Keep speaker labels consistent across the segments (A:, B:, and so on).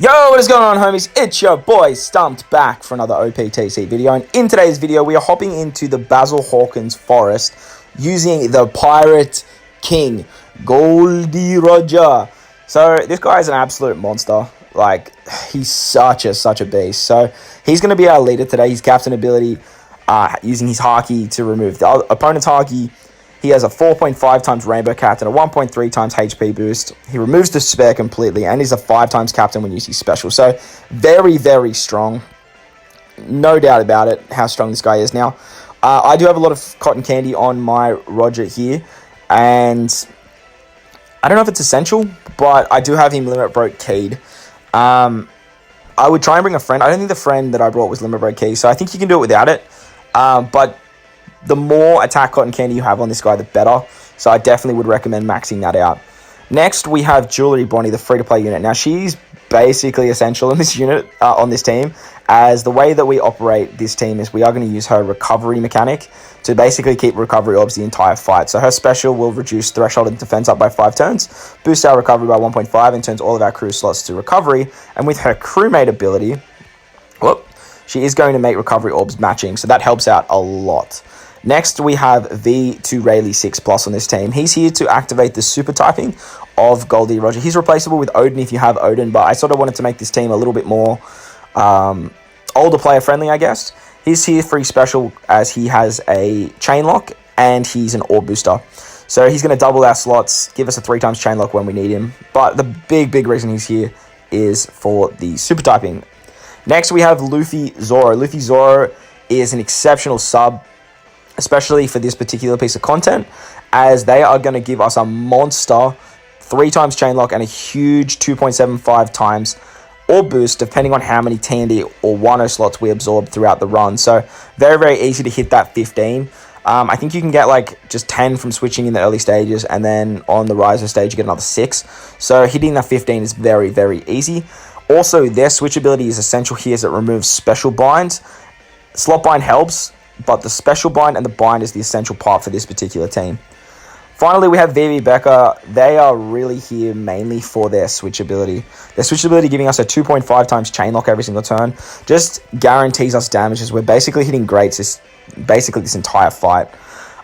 A: Yo, what is going on, homies? It's your boy Stumped back for another OPTC video, and in today's video we are hopping into the Basil Hawkins forest using the Pirate King, Goldie Roger. So this guy is an absolute monster. Like, he's such a beast. So he's going to be our leader today. His captain ability, using his Haki to remove the opponent's Haki. He has a 4.5 times Rainbow Captain, a 1.3 times HP boost. He removes Despair completely, and he's a 5 times Captain when using special. So, very strong. No doubt about it, how strong this guy is. Now, I do have a lot of cotton candy on my Roger here, and I don't know if it's essential, but I do have him Limit Break keyed. I would try and bring a friend. I don't think the friend that I brought was Limit Break key, so I think you can do it without it. But the more attack cotton candy you have on this guy, the better. So I definitely would recommend maxing that out. Next, we have Jewelry Bonnie, the free-to-play unit. Now, she's basically essential in this unit, on this team, as the way that we operate this team is we are going to use her recovery mechanic to basically keep recovery orbs the entire fight. So her special will reduce threshold and defense up by 5 turns, boost our recovery by 1.5, and turns all of our crew slots to recovery. And with her crewmate ability, she is going to make recovery orbs matching, so that helps out a lot. Next, we have V2 Rayleigh 6+ on this team. He's here to activate the super typing of Goldie Roger. He's replaceable with Odin if you have Odin, but I sort of wanted to make this team a little bit more older player friendly, I guess. He's here for his special as he has a chain lock and he's an orb booster. So he's going to double our slots, give us a 3 times chain lock when we need him. But the big reason he's here is for the super typing. Next, we have Luffy Zoro. Luffy Zoro is an exceptional sub, especially for this particular piece of content, as they are going to give us a monster 3 times chain lock and a huge 2.75 times orb boost, depending on how many TND or Wano slots we absorb throughout the run. So very easy to hit that 15. I think you can get like just 10 from switching in the early stages, and then on the riser stage you get another 6. So hitting that 15 is very easy. Also, their switch ability is essential here as it removes special binds. Slot bind helps, but the special bind and the bind is the essential part for this particular team. Finally, we have VV Becca. They are really here mainly for their switch ability. Their switch ability giving us a 2.5 times chain lock every single turn just guarantees us damage as we're basically hitting greats this entire fight.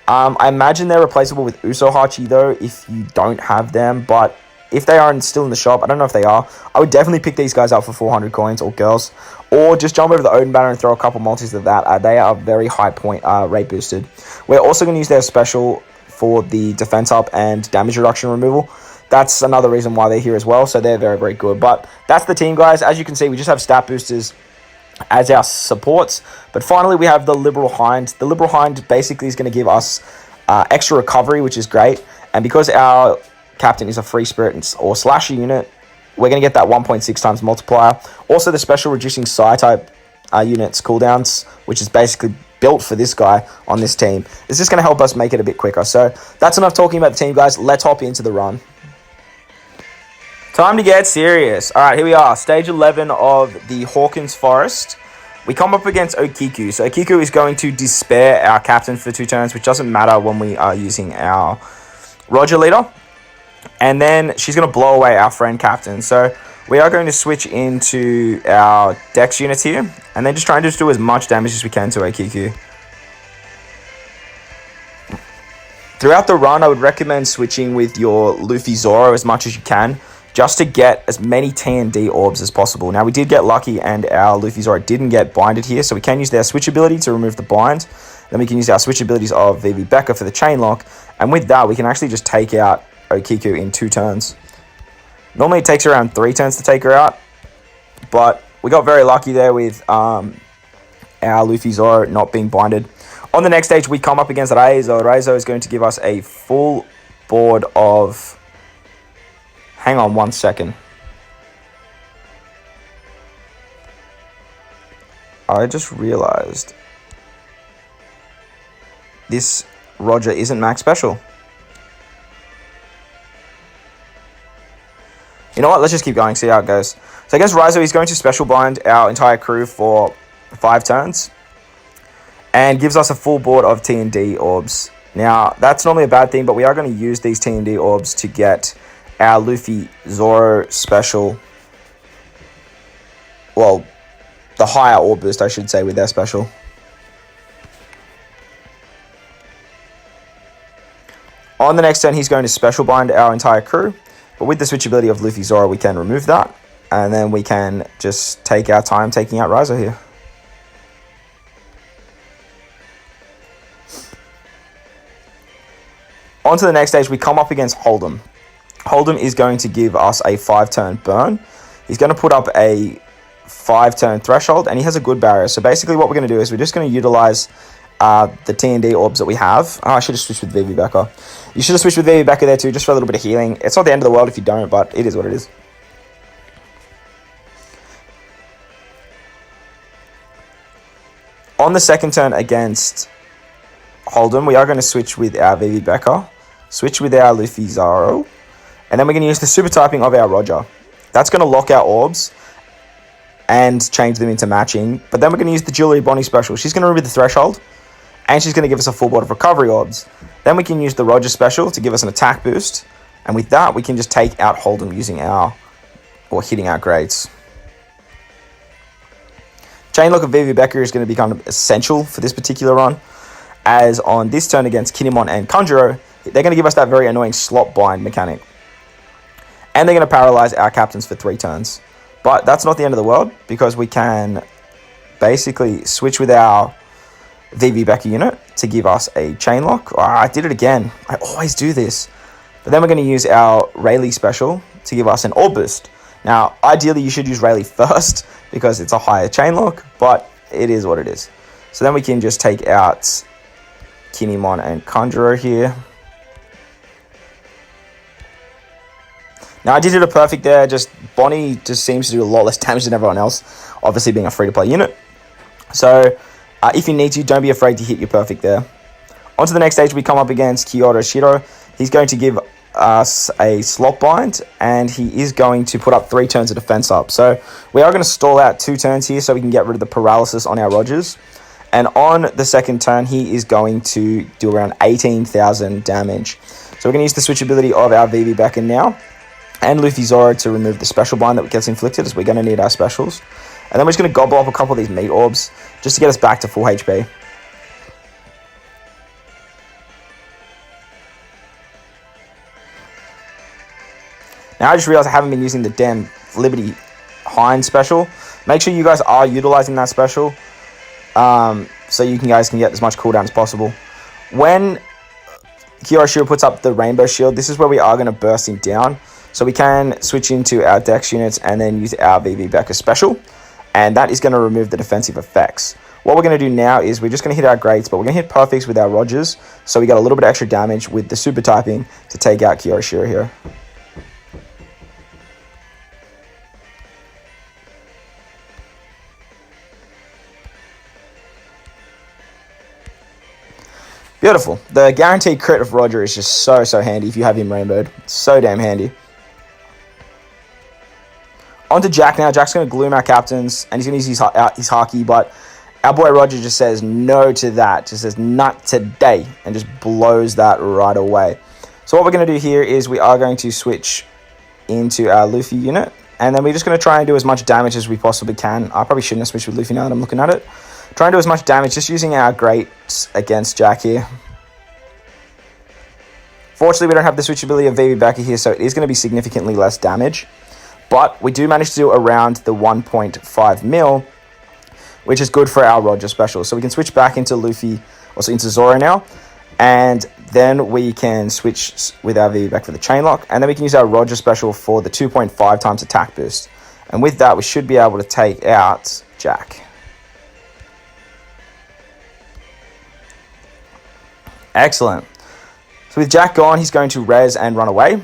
A: I imagine they're replaceable with Uso Hachi though if you don't have them, but if they are still in the shop, I don't know if they are, I would definitely pick these guys up for 400 coins, or girls. Or just jump over the Odin banner and throw a couple multis of that. They are very high point rate boosted. We're also going to use their special for the defense up and damage reduction removal. That's another reason why they're here as well, so they're very good. But that's the team, guys. As you can see, we just have stat boosters as our supports. But finally, we have the Liberal Hind. The Liberal Hind basically is going to give us extra recovery, which is great. And because our captain is a free spirit or slasher unit, we're going to get that 1.6 times multiplier. Also, the special reducing psi type units cooldowns, which is basically built for this guy on this team. It's just going to help us make it a bit quicker. So that's enough talking about the team, guys. Let's hop into the run. Time to get serious. All right, here we are. Stage 11 of the Hawkins Forest. We come up against Okiku. So Okiku is going to despair our captain for 2 turns, which doesn't matter when we are using our Roger leader. And then she's going to blow away our friend captain. So we are going to switch into our Dex units here, and then just try and just do as much damage as we can to Okiku. Throughout the run, I would recommend switching with your Luffy Zoro as much as you can, just to get as many TND orbs as possible. Now, we did get lucky, and our Luffy Zoro didn't get binded here, so we can use their switch ability to remove the bind. Then we can use our switch abilities of VV Becca for the chain lock, and with that, we can actually just take out Okiku in 2 turns. Normally it takes around 3 turns to take her out, but we got very lucky there with our Luffy Zoro not being binded. On the next stage, we come up against Reizo. Reizo is going to give us a full board of... Hang on 1 second. I just realized this Roger isn't max special. You know what? Let's just keep going, see how it goes. So I guess Reizo is going to special bind our entire crew for 5 turns and gives us a full board of T&D orbs. Now, that's normally a bad thing, but we are going to use these T&D orbs to get our Luffy Zoro special well, the higher orb boost, I should say, with their special. On the next turn, he's going to special bind our entire crew. But with the switchability of Luffy Zoro, we can remove that. And then we can just take our time taking out Riser here. On to the next stage, we come up against Hold'em. Hold'em is going to give us a 5-turn burn. He's going to put up a 5-turn threshold, and he has a good barrier. So basically what we're going to do is we're just going to utilize the T&D orbs that we have. Oh, I should have switched with VV Becker. You should have switched with VV Becker there too, just for a little bit of healing. It's not the end of the world if you don't, but it is what it is. On the second turn against Hold'em, we are going to switch with our VV Becker, switch with our Luffy Zoro, and then we're going to use the super typing of our Roger. That's going to lock our orbs and change them into matching. But then we're going to use the Jewelry Bonnie special. She's going to remove the threshold, and she's going to give us a full board of recovery orbs. Then we can use the Roger special to give us an attack boost. And with that, we can just take out Hold'em using hitting our grades. Chainlock of VV Becker is going to be kind of essential for this particular run, as on this turn against Kinemon and Kanjuro, they're going to give us that very annoying slot bind mechanic. And they're going to paralyze our captains for 3 turns. But that's not the end of the world, because we can basically switch with our VV Becker unit to give us a chainlock. Oh, I did it again. I always do this. But then we're going to use our Rayleigh special to give us an orb boost. Now, ideally, you should use Rayleigh first because it's a higher chainlock, but it is what it is. So then we can just take out Kinemon and Kanjuro here. Now, I did it a perfect there. Just Bonnie just seems to do a lot less damage than everyone else, obviously being a free-to-play unit. So, if you need to, don't be afraid to hit your perfect there. On to the next stage, we come up against Kyoto Shiro. He's going to give us a slot bind, and he is going to put up 3 turns of defense up. So, we are going to stall out 2 turns here so we can get rid of the paralysis on our Rogers. And on the second turn, he is going to do around 18,000 damage. So, we're going to use the switchability of our VV Becker now, and Luffy Zoro to remove the special bind that gets inflicted, as we're going to need our specials. And then we're just going to gobble up a couple of these meat orbs just to get us back to full HP. Now I just realized I haven't been using the damn Liberty Hind special. Make sure you guys are utilizing that special so you guys can get as much cooldown as possible. When Kyoshiro puts up the Rainbow Shield, this is where we are going to burst him down. So we can switch into our Dex units and then use our VV Becker special. And that is going to remove the defensive effects. What we're going to do now is we're just going to hit our greats, but we're going to hit perfects with our Rogers. So we got a little bit extra damage with the super typing to take out Kyoshiro here. Beautiful. The guaranteed crit of Roger is just so handy if you have him rainbowed. So damn handy. On to Jack now. Jack's going to gloom our captains, and he's going to use his Haki, but our boy Roger just says no to that. Just says, not today, and just blows that right away. So what we're going to do here is we are going to switch into our Luffy unit, and then we're just going to try and do as much damage as we possibly can. I probably shouldn't have switched with Luffy now that I'm looking at it. Try and do as much damage, just using our greats against Jack here. Fortunately, we don't have the switchability of VV Becker here, so it is going to be significantly less damage. But we do manage to do around the 1.5 mil, which is good for our Roger special. So we can switch back into Luffy, also into Zoro now. And then we can switch with our VV Becker for the chainlock. And then we can use our Roger special for the 2.5 times attack boost. And with that, we should be able to take out Jack. Excellent. So with Jack gone, he's going to res and run away.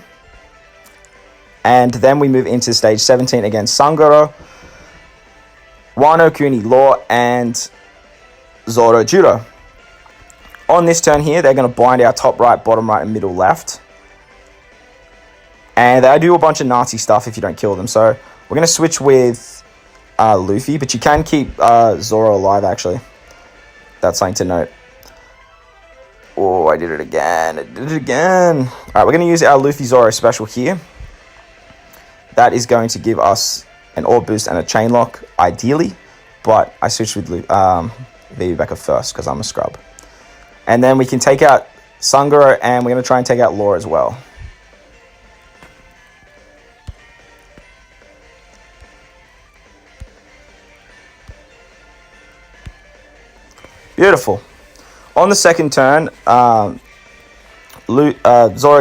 A: And then we move into stage 17 against Sangoro, Wano Kuni Law, and Zoro Judo. On this turn here, they're going to bind our top right, bottom right, and middle left. And they do a bunch of Nazi stuff if you don't kill them. So we're going to switch with Luffy, but you can keep Zoro alive, actually. That's something to note. Oh, I did it again. All right, we're going to use our Luffy Zoro special here. That is going to give us an orb boost and a chain lock, ideally. But I switched with VV Becca first because I'm a scrub. And then we can take out Sunguro, and we're going to try and take out Law as well. Beautiful. On the second turn, Zoro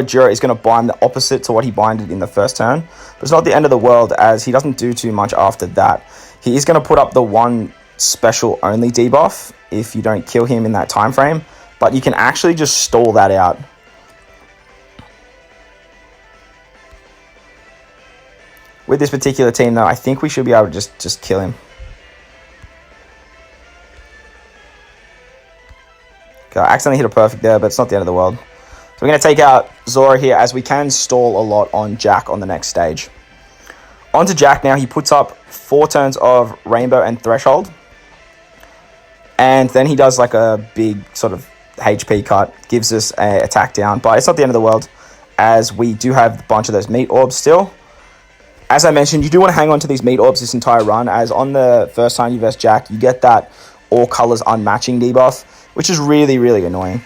A: Jiro is going to bind the opposite to what he binded in the first turn. But it's not the end of the world, as he doesn't do too much after that. He is going to put up the one special only debuff if you don't kill him in that time frame. But you can actually just stall that out. With this particular team, though, I think we should be able to just kill him. Okay, I accidentally hit a perfect there, but it's not the end of the world. So we're going to take out Zoro here, as we can stall a lot on Jack on the next stage. On to Jack now. He puts up 4 turns of Rainbow and Threshold. And then he does like a big sort of HP cut. Gives us an attack down. But it's not the end of the world, as we do have a bunch of those meat orbs still. As I mentioned, you do want to hang on to these meat orbs this entire run, as on the first time you verse Jack, you get that all colors unmatching debuff, which is really, really annoying.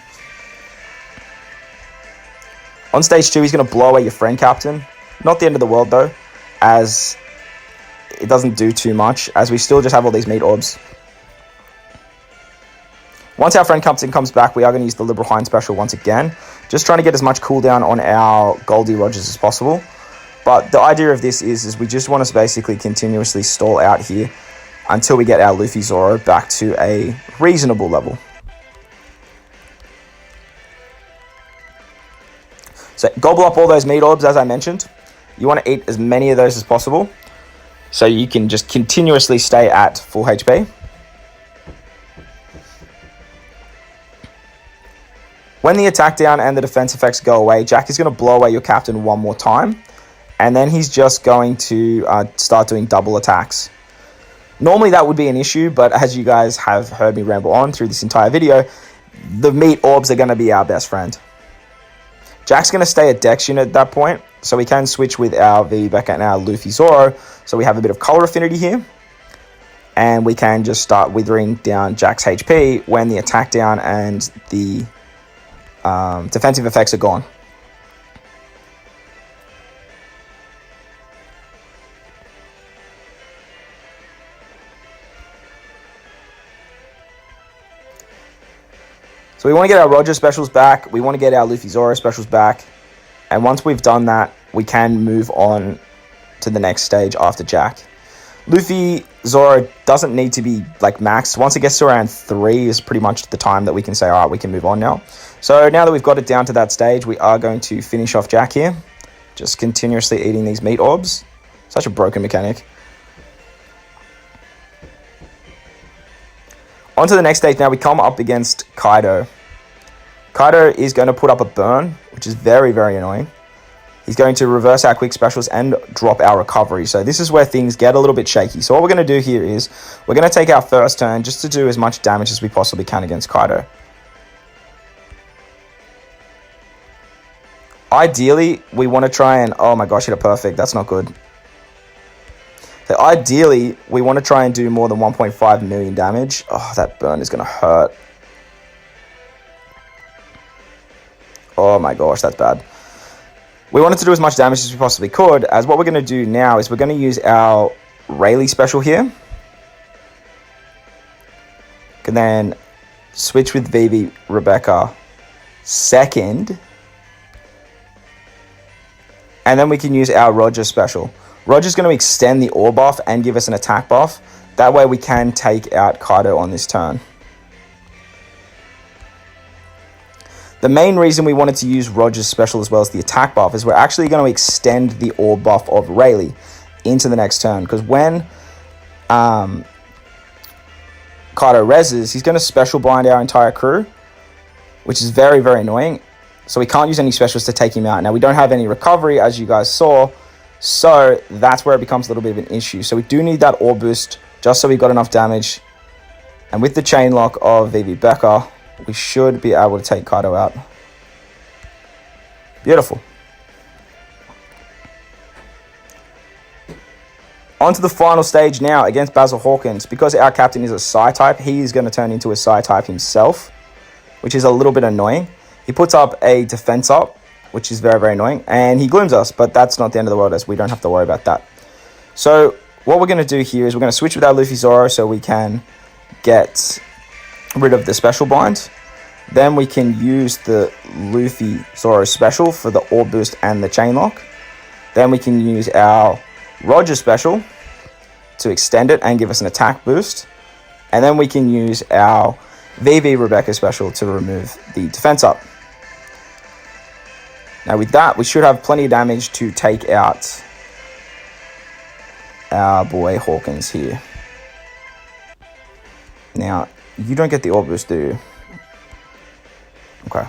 A: On stage 2, he's going to blow away your friend captain. Not the end of the world, though, as it doesn't do too much, as we still just have all these meat orbs. Once our friend captain comes back, we are going to use the Liberal Hind special once again, just trying to get as much cooldown on our Goldie Rogers as possible. But the idea of this is we just want to basically continuously stall out here until we get our Luffy Zoro back to a reasonable level. So gobble up all those meat orbs, as I mentioned. You want to eat as many of those as possible, so you can just continuously stay at full HP. When the attack down and the defense effects go away, Jack is going to blow away your captain one more time. And then he's just going to start doing double attacks. Normally that would be an issue, but as you guys have heard me ramble on through this entire video, the meat orbs are going to be our best friend. Jack's going to stay at Dex unit at that point, so we can switch with our VV Becca and our Luffy Zoro, so we have a bit of color affinity here. And we can just start withering down Jack's HP when the attack down and the defensive effects are gone. So we want to get our Roger specials back. We want to get our Luffy Zoro specials back. And once we've done that, we can move on to the next stage after Jack. Luffy Zoro doesn't need to be like maxed. Once it gets to around 3 is pretty much the time that we can say, all right, we can move on now. So now that we've got it down to that stage, we are going to finish off Jack here. Just continuously eating these meat orbs. Such a broken mechanic. On to the next stage now, we come up against Kaido. Kaido is going to put up a burn, which is very, very annoying. He's going to reverse our quick specials and drop our recovery. So this is where things get a little bit shaky. So what we're going to do here is we're going to take our first turn just to do as much damage as we possibly can against Kaido. Ideally, we want to try and... Oh my gosh, hit a perfect. That's not good. So ideally, we want to try and do more than 1.5 million damage. Oh, that burn is going to hurt. Oh my gosh, that's bad. We wanted to do as much damage as we possibly could, as what we're going to do now is we're going to use our Rayleigh special here. Can then switch with VV Rebecca second. And then we can use our Roger special. Roger's going to extend the ore buff and give us an attack buff. That way we can take out Kaido on this turn. The main reason we wanted to use Roger's special as well as the attack buff is we're actually going to extend the ore buff of Rayleigh into the next turn. Because when Kaido reses, he's going to special bind our entire crew, which is very, very annoying. So we can't use any specials to take him out. Now, we don't have any recovery, as you guys saw. So that's where it becomes a little bit of an issue. So we do need that ore boost just so we've got enough damage. And with the chain lock of VV Becca, we should be able to take Kaido out. Beautiful. On to the final stage now against Basil Hawkins. Because our captain is a Psi-type, he is going to turn into a Psi-type himself, which is a little bit annoying. He puts up a defense up, which is very, very annoying, and he glooms us, but that's not the end of the world, as we don't have to worry about that. So what we're going to do here is we're going to switch with our Luffy Zoro so we can get rid of the special bind. Then we can use the Luffy Zoro special for the orb boost and the chain lock. Then we can use our Roger special to extend it and give us an attack boost. And then we can use our VV Rebecca special to remove the defense up. Now with that, we should have plenty of damage to take out our boy Hawkins here. Now, you don't get the orb boost, do you? Okay.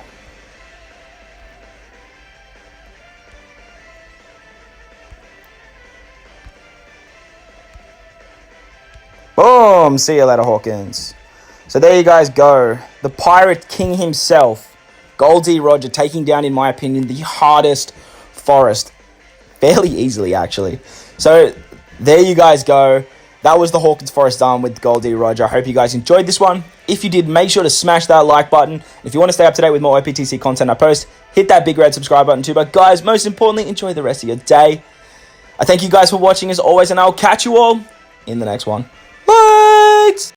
A: Boom! See you later, Hawkins. So there you guys go. The Pirate King himself, Goldie Roger, taking down, in my opinion, the hardest forest. Fairly easily, actually. So there you guys go. That was the Hawkins Forest done with Goldie Roger. I hope you guys enjoyed this one. If you did, make sure to smash that like button. If you want to stay up to date with more OPTC content I post, hit that big red subscribe button too. But guys, most importantly, enjoy the rest of your day. I thank you guys for watching as always, and I'll catch you all in the next one. Bye!